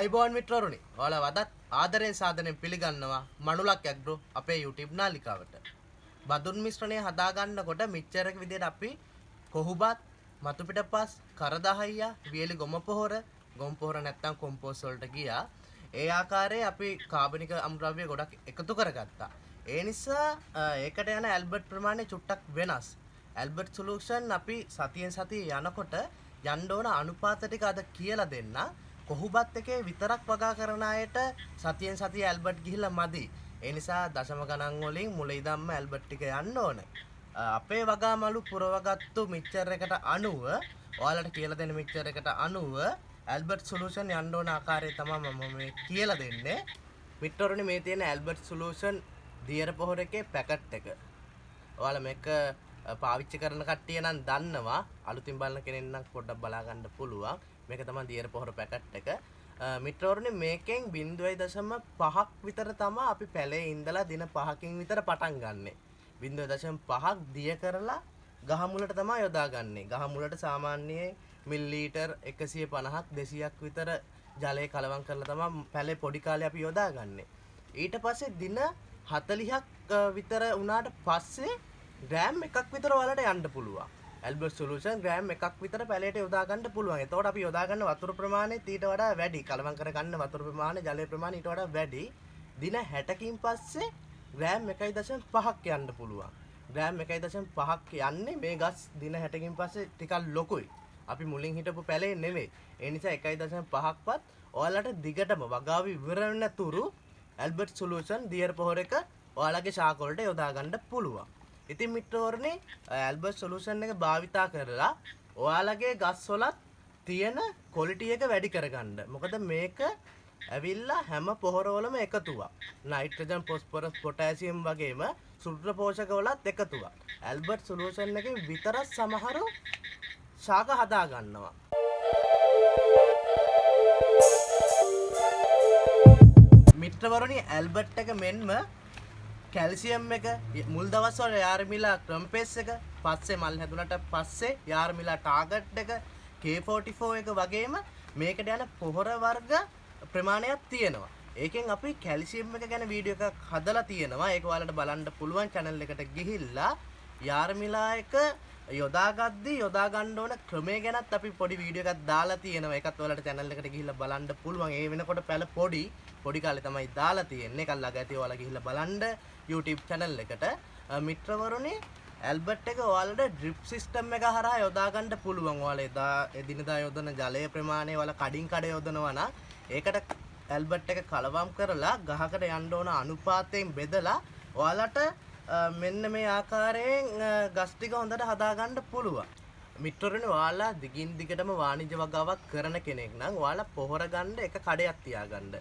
ආයිබෝන් මිත්‍රවරුනි ඔයාලා වදත් ආදරයෙන් සාදරයෙන් පිළිගන්නවා මනුලක් ඇග්‍රෝ අපේ YouTube නාලිකාවට. බදුන් මිශ්‍රණය හදා ගන්නකොට මිච්චරක විදියට අපි කොහුබත්, මතු පිටපස්, කරදහයියා, වියලි ගොම පොහොර නැත්තම් කොම්පෝස්ට් වලට ගියා. ඒ ආකාරයේ අපි කාබනික අමුද්‍රව්‍ය ගොඩක් එකතු කරගත්තා. ඒ නිසා ඒකට යන ඇල්බර්ට් ප්‍රමාණය චුට්ටක් වෙනස්. ඇල්බර්ට් සොලියුෂන් අපි සතියෙන් සතිය යනකොට යන්න ඕන අනුපාත ටික අද කියලා දෙන්න. කොහුබත් එකේ විතරක් වගා කරන අයට සතියෙන් සතිය ඇල්බර්ට් ගිහිල්ලා මදි. ඒ නිසා දශම ගණන් වලින් මුල ඉඳන්ම ඇල්බර්ට් ටික යන්න ඕන. අපේ වගා මලු පුරවගත්තු මික්චර් එකට අනුව ඔයාලට කියලා දෙන මික්චර් එකට අනුව ඇල්බර්ට් සොලියුෂන් යන්න ඕන ආකාරය තමයි මම මේ කියලා දෙන්නේ. මිත්‍රවරුනි මේ තියෙන ඇල්බර්ට් සොලියුෂන් දියර පොහොර එකේ පැකට් එක. ඔයාලා මේක පාවිච්චි කරන කට්ටිය නම් දන්නවා. අලුතින් බලන කෙනෙක් නම් පොඩ්ඩක් බලා ගන්න පුළුවන්. මේක තමයි දියර පොහොර පැකට් එක. මිත්‍රවරුනි මේකෙන් 0.5ක් විතර තමයි අපි පැලේ ඉඳලා දින 5කින් විතර පටන් ගන්නෙ. 0.5ක් දිය කරලා ගහ මුලට තමයි යොදාගන්නේ. ගහ මුලට සාමාන්‍යයෙන් මිලිලීටර් 150ක් 200ක් විතර ජලය කලවම් කරලා තමයි පැලේ පොඩි කාලේ අපි යොදාගන්නේ. ඊට පස්සේ දින 40ක් විතර වුණාට පස්සේ ග්‍රෑම් එකක් විතර ඔයාලට යන්න පුළුවන්. ඇල්බර්ට් සොලියුෂන් ග්‍රෑම් එකක් විතර පැලේට යොදා ගන්න පුළුවන්. එතකොට අපි යොදා ගන්න වතුර ප්‍රමාණය ඊට වඩා වැඩි. කලවම් කර ගන්න වතුර ප්‍රමාණය, ජලය ප්‍රමාණය ඊට වඩා වැඩි. දින 60කින් පස්සේ ග්‍රෑම් 1.5ක් යන්න පුළුවන්. ග්‍රෑම් 1.5ක් යන්නේ මේ ගස් දින 60කින් පස්සේ ටිකක් ලොකුයි. අපි මුලින් හිටපු පැලේ නෙමෙයි. ඒ නිසා 1.5ක්වත් ඔයාලට දිගටම වගාව ඉවර වෙන තුරු ඇල්බර්ට් සොලියුෂන් දියර පොහොර එක ඔයාලගේ ශාක වලට යොදා ගන්න පුළුවන්. ඉතින් මිත්‍රවරුනි ඇල්බර්ට් සොලියුෂන් එක භාවිතා කරලා ඔයාලගේ ගස් වලත් තියෙන ක්වොලිටි එක වැඩි කරගන්න. මොකද මේක ඇවිල්ලා හැම පොහොරවලම එකතුවක්. නයිට්‍රජන්, ෆොස්ෆරස්, පොටෑසියම් වගේම සුද්ධ පෝෂක වලත් එකතුවක්. ඇල්බර්ට් සොලියුෂන් එකේ විතරක් සමහරු ශාක හදා ගන්නවා. මිත්‍රවරුනි ඇල්බර්ට් එක මෙන්ම කැල්සියම් එක මුල් දවස්වල යාර්මිලා ක්‍රම්පේස් එක පස්සේ මල් හැදුනට පස්සේ යාර්මිලා ටාගට් එක K44 එක වගේම මේකට යන පොහොර වර්ග ප්‍රමාණයක් තියෙනවා. ඒකෙන් අපි කැල්සියම් එක ගැන වීඩියෝ එකක් හදලා තියෙනවා. ඒක ඔයාලට බලන්න පුළුවන් channel එකට ගිහිල්ලා යාර්මිලා එක යොදාගද්දි යොදා ගන්න ඕන ක්‍රමය ගැනත් අපි පොඩි වීඩියෝ එකක් දාලා තියෙනවා. ඒකත් ඔයාලට channel එකට ගිහිල්ලා බලන්න පුළුවන්. ඒ වෙනකොට පැල පොඩි කාලේ තමයි දාලා තියෙන්නේ. ඒකත් ළඟ ඇති ඔයාලා ගිහිල්ලා බලන්න YouTube channel එකට. මිත්‍රවරුනි ඇල්බර්ට් එක ඔයාලට ඩ්‍රිප් සිස්ටම් එක හරහා යොදා ගන්න පුළුවන්. ඔයාලා එදිනදා යොදන ජලය ප්‍රමාණය ඔයාලා කඩින් කඩ යොදනවා නම් ඒකට ඇල්බර්ට් එක කලවම් කරලා ගහකට යන්න ඕන අනුපාතයෙන් බෙදලා ඔයාලට මෙන්න මේ ආකාරයෙන් ගස් ටික හොඳට හදා ගන්න පුළුවන්. මිත්‍රවරුනි ඔයාලා දිගින් දිගටම වාණිජ්‍ය වගාවක් කරන කෙනෙක් නම් ඔයාලා පොහොර ගන්න එක කඩයක් තියාගන්න.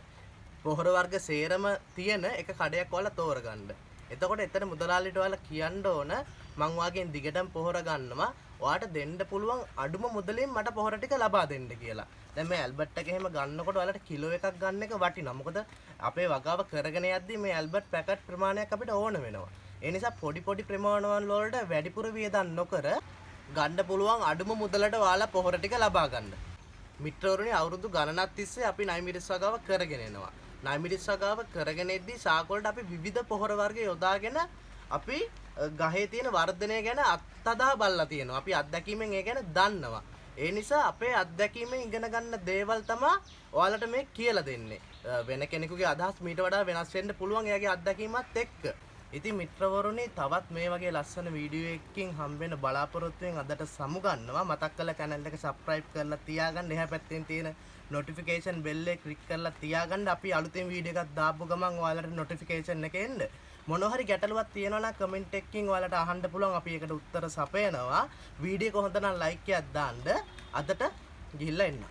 පොහොර වර්ග සේරම තියෙන එක කඩයක් ඔයාලා තෝරගන්න. එතකොට එතන මුදලාලිට ඔයාලා කියන්න ඕන මං වාගෙන් දිගටම පොහොර ගන්නවා. ඔයාට දෙන්න පුළුවන් අඩුම මුදලින් මට පොහොර ටික ලබා දෙන්න කියලා. දැන් මේ ඇල්බර්ට් එක එහෙම ගන්නකොට ඔයාලට කිලෝ එකක් ගන්න එක වටිනවා. මොකද අපේ වගාව කරගෙන යද්දී මේ ඇල්බර්ට් පැකට් ප්‍රමාණයක් අපිට ඕන වෙනවා. ඒ නිසා පොඩි ප්‍රමාණවල වලට වැඩිපුර වියදම් නොකර ගන්න පුළුවන් අඩුම මුදලට ඔයාලා පොහොර ටික ලබා ගන්න. මිත්‍රවරුනි අවුරුදු ගණනක් තිස්සේ අපි නයිමිරිස් වගාව කරගෙන එනවා. නයිමිරිස් වගාව කරගෙන එද්දී ශාක වලට අපි විවිධ පොහොර වර්ග යොදාගෙන අපි ගහේ තියෙන වර්ධනය ගැන අත්අදා බලලා තියෙනවා. අපි අත්දැකීමෙන් ඒ ගැන දන්නවා. ඒ නිසා අපේ අත්දැකීමෙන් ඉගෙන ගන්න දේවල් තමයි ඔයාලට මේ කියලා දෙන්නේ. වෙන කෙනෙකුගේ අදහස් මීට වඩා වෙනස් වෙන්න පුළුවන් එයාගේ අත්දැකීමත් එක්ක. ඉතින් මිත්‍රවරුනි තවත් මේ වගේ ලස්සන වීඩියෝ එකකින් හම්බෙන්න බලාපොරොත්තුෙන් අදට සමුගන්නවා. මතක් කරලා channel එක subscribe කරලා තියාගන්න. එහා පැත්තෙන් තියෙන notification bell එක click කරලා තියාගන්න. අපි අලුතෙන් වීඩියෝ එකක් දාපු ගමන් ඔයාලට notification එක එන්න. මොනවා හරි ගැටලුවක් තියෙනවා නම් comment එකකින් ඔයාලට අහන්න පුළුවන්. අපි ඒකට උත්තර සපයනවා. වීඩියෝ එක හොඳ නම් like එකක් දාන්න. අදට ගිහිල්ලා එන්න.